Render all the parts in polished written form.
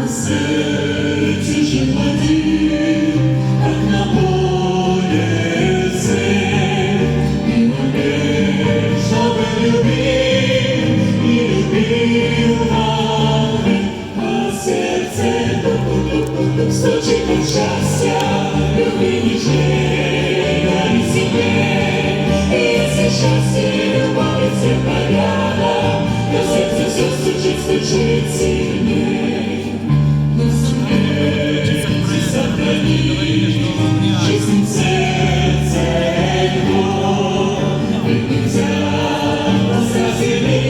сердце животы, как на поле цель, и умеешь, чтобы любил и любил вовек, а сердце тук-тук-тук-тук стучит от счастья, люби нежней, дари себе, и если счастье и любовь и все порядок, то сердце все стучит, стучит сильней. Чистым сердцем его, и нельзя разделить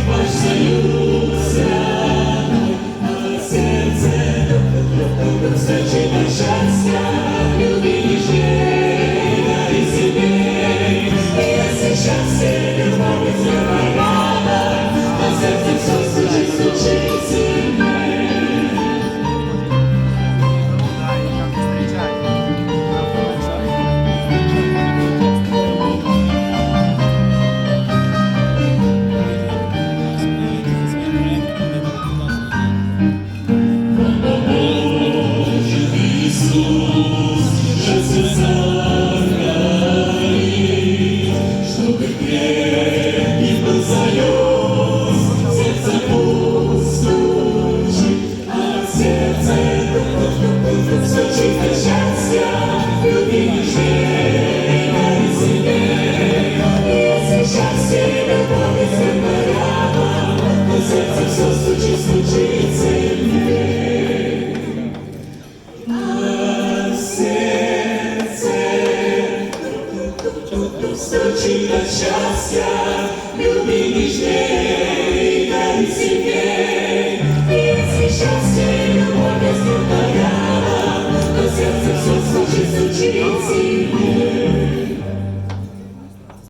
ваш союз святой, а сердце стучит от счастья, люби нежней, дари себе, и если счастье, любовь и все порядок, то сердце все стучит, стучит сильней. Стучит от счастья, люби нежней.